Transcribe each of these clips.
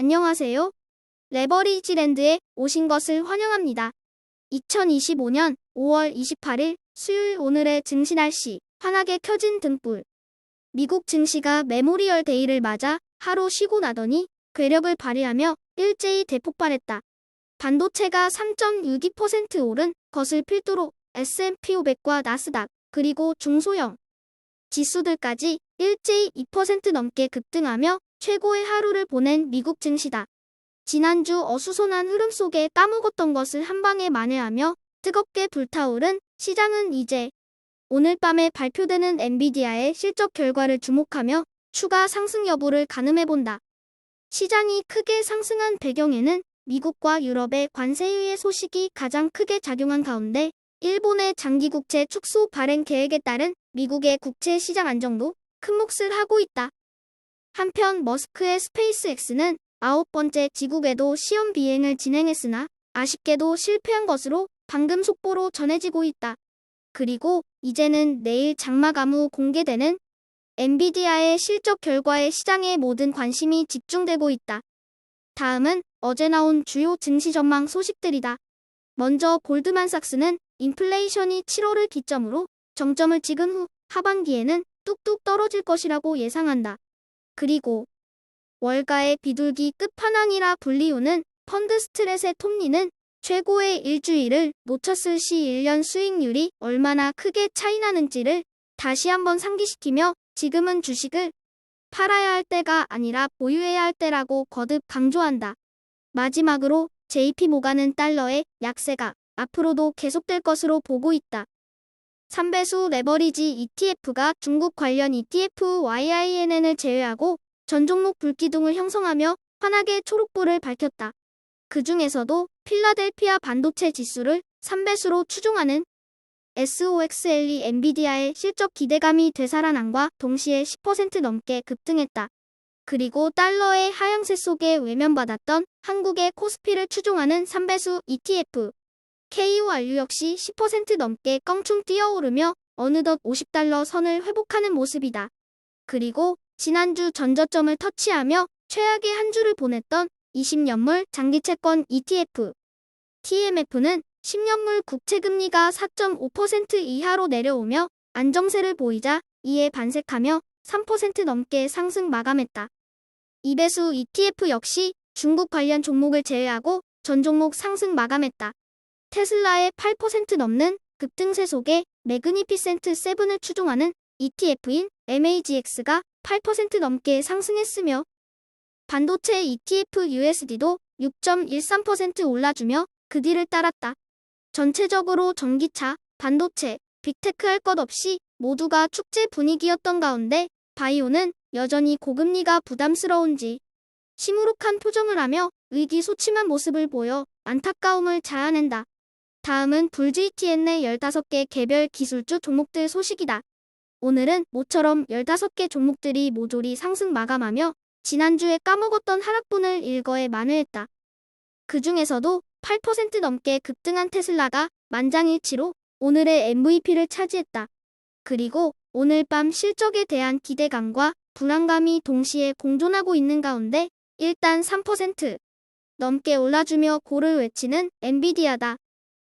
안녕하세요. 레버리지랜드에 오신 것을 환영합니다. 2025년 5월 28일 수요일 오늘의 증시 날씨, 환하게 켜진 등불. 미국 증시가 메모리얼 데이를 맞아 하루 쉬고 나더니 괴력을 발휘하며 일제히 대폭발했다. 반도체가 3.62% 오른 것을 필두로 S&P 500과 나스닥, 그리고 중소형 지수들까지 일제히 2% 넘게 급등하며 최고의 하루를 보낸 미국 증시다. 지난주 어수선한 흐름 속에 까먹었던 것을 한방에 만회하며 뜨겁게 불타오른 시장은 이제 오늘 밤에 발표되는 엔비디아의 실적 결과를 주목하며 추가 상승 여부를 가늠해본다. 시장이 크게 상승한 배경에는 미국과 유럽의 관세유예 소식이 가장 크게 작용한 가운데 일본의 장기국채 축소 발행 계획에 따른 미국의 국채 시장 안정도 큰 몫을 하고 있다. 한편 머스크의 스페이스X는 9번째 지구 궤도 시험 비행을 진행했으나 아쉽게도 실패한 것으로 방금 속보로 전해지고 있다. 그리고 이제는 내일 장마감 후 공개되는 엔비디아의 실적 결과에 시장의 모든 관심이 집중되고 있다. 다음은 어제 나온 주요 증시 전망 소식들이다. 먼저 골드만삭스는 인플레이션이 7월을 기점으로 정점을 찍은 후 하반기에는 뚝뚝 떨어질 것이라고 예상한다. 그리고 월가의 비둘기 끝판왕이라 불리우는 펀드 스트렛의 톱니는 최고의 일주일을 놓쳤을 시 1년 수익률이 얼마나 크게 차이나는지를 다시 한번 상기시키며 지금은 주식을 팔아야 할 때가 아니라 보유해야 할 때라고 거듭 강조한다. 마지막으로 JP모간은 달러의 약세가 앞으로도 계속될 것으로 보고 있다. 3배수 레버리지 ETF가 중국 관련 ETF YINN을 제외하고 전 종목 불기둥을 형성하며 환하게 초록불을 밝혔다. 그 중에서도 필라델피아 반도체 지수를 3배수로 추종하는 SOXL이 엔비디아의 실적 기대감이 되살아남과 동시에 10% 넘게 급등했다. 그리고 달러의 하향세 속에 외면받았던 한국의 코스피를 추종하는 3배수 ETF KURU 역시 10% 넘게 껑충 뛰어오르며 어느덧 50달러 선을 회복하는 모습이다. 그리고 지난주 전저점을 터치하며 최악의 한 주를 보냈던 20년물 장기채권 ETF TMF는 10년물 국채금리가 4.5% 이하로 내려오며 안정세를 보이자 이에 반색하며 3% 넘게 상승 마감했다. 2배수 ETF 역시 중국 관련 종목을 제외하고 전 종목 상승 마감했다. 테슬라의 8% 넘는 급등세 속에 매그니피센트 7을 추종하는 ETF인 MAGX가 8% 넘게 상승했으며 반도체 ETF USD도 6.13% 올라주며 그 뒤를 따랐다. 전체적으로 전기차, 반도체, 빅테크 할 것 없이 모두가 축제 분위기였던 가운데 바이오는 여전히 고금리가 부담스러운지 시무룩한 표정을 하며 의기소침한 모습을 보여 안타까움을 자아낸다. 다음은 불GTN의 15개 개별 기술주 종목들 소식이다. 오늘은 모처럼 15개 종목들이 모조리 상승 마감하며 지난주에 까먹었던 하락분을 일거에 만회했다. 그 중에서도 8% 넘게 급등한 테슬라가 만장일치로 오늘의 MVP를 차지했다. 그리고 오늘 밤 실적에 대한 기대감과 불안감이 동시에 공존하고 있는 가운데 일단 3% 넘게 올라주며 고를 외치는 엔비디아다.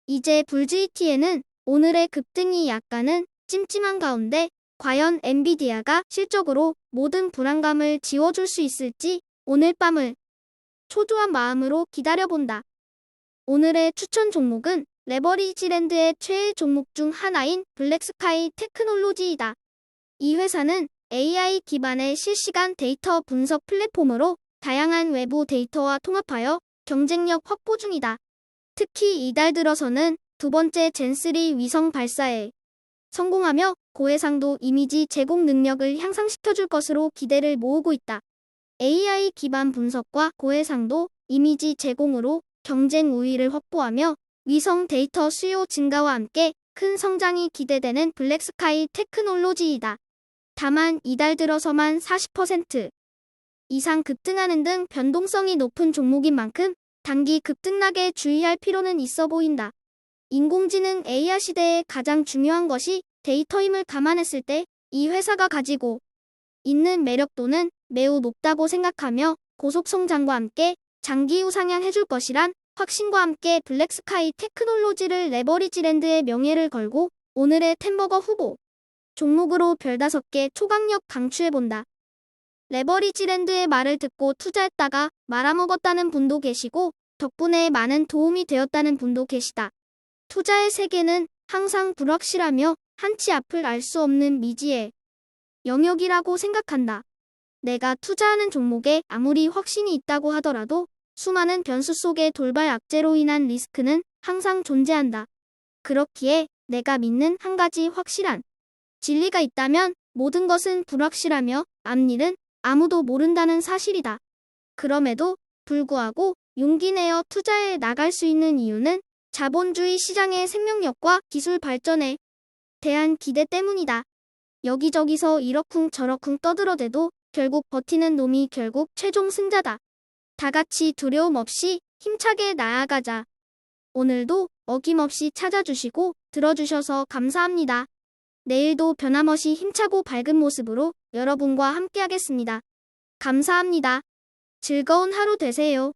이제 불GTN은 오늘의 급등이 약간은 찜찜한 가운데 과연 엔비디아가 실적으로 모든 불안감을 지워줄 수 있을지 오늘 밤을 초조한 마음으로 기다려본다. 오늘의 추천 종목은 레버리지랜드의 최애 종목 중 하나인 블랙스카이 테크놀로지이다. 이 회사는 AI 기반의 실시간 데이터 분석 플랫폼으로 다양한 외부 데이터와 통합하여 경쟁력 확보 중이다. 특히 이달 들어서는 두 번째 젠3 위성 발사에 성공하며 고해상도 이미지 제공 능력을 향상시켜줄 것으로 기대를 모으고 있다. AI 기반 분석과 고해상도 이미지 제공으로 경쟁 우위를 확보하며 위성 데이터 수요 증가와 함께 큰 성장이 기대되는 블랙스카이 테크놀로지이다. 다만 이달 들어서만 40% 이상 급등하는 등 변동성이 높은 종목인 만큼 단기 급등락에 주의할 필요는 있어 보인다. 인공지능 AI 시대에 가장 중요한 것이 데이터임을 감안했을 때 이 회사가 가지고 있는 매력도는 매우 높다고 생각하며 고속 성장과 함께 장기 우상향해줄 것이란 확신과 함께 블랙스카이 테크놀로지를 레버리지랜드의 명예를 걸고 오늘의 템버거 후보 종목으로 별 5개 초강력 강추해본다. 레버리지랜드의 말을 듣고 투자했다가 말아먹었다는 분도 계시고 덕분에 많은 도움이 되었다는 분도 계시다. 투자의 세계는 항상 불확실하며 한치 앞을 알 수 없는 미지의 영역이라고 생각한다. 내가 투자하는 종목에 아무리 확신이 있다고 하더라도 수많은 변수 속의 돌발 악재로 인한 리스크는 항상 존재한다. 그렇기에 내가 믿는 한 가지 확실한 진리가 있다면 모든 것은 불확실하며 앞일은 아무도 모른다는 사실이다. 그럼에도 불구하고 용기 내어 투자해 나갈 수 있는 이유는 자본주의 시장의 생명력과 기술 발전에 대한 기대 때문이다. 여기저기서 이러쿵저러쿵 떠들어대도 결국 버티는 놈이 결국 최종 승자다. 다 같이 두려움 없이 힘차게 나아가자. 오늘도 어김없이 찾아주시고 들어주셔서 감사합니다. 내일도 변함없이 힘차고 밝은 모습으로 여러분과 함께하겠습니다. 감사합니다. 즐거운 하루 되세요.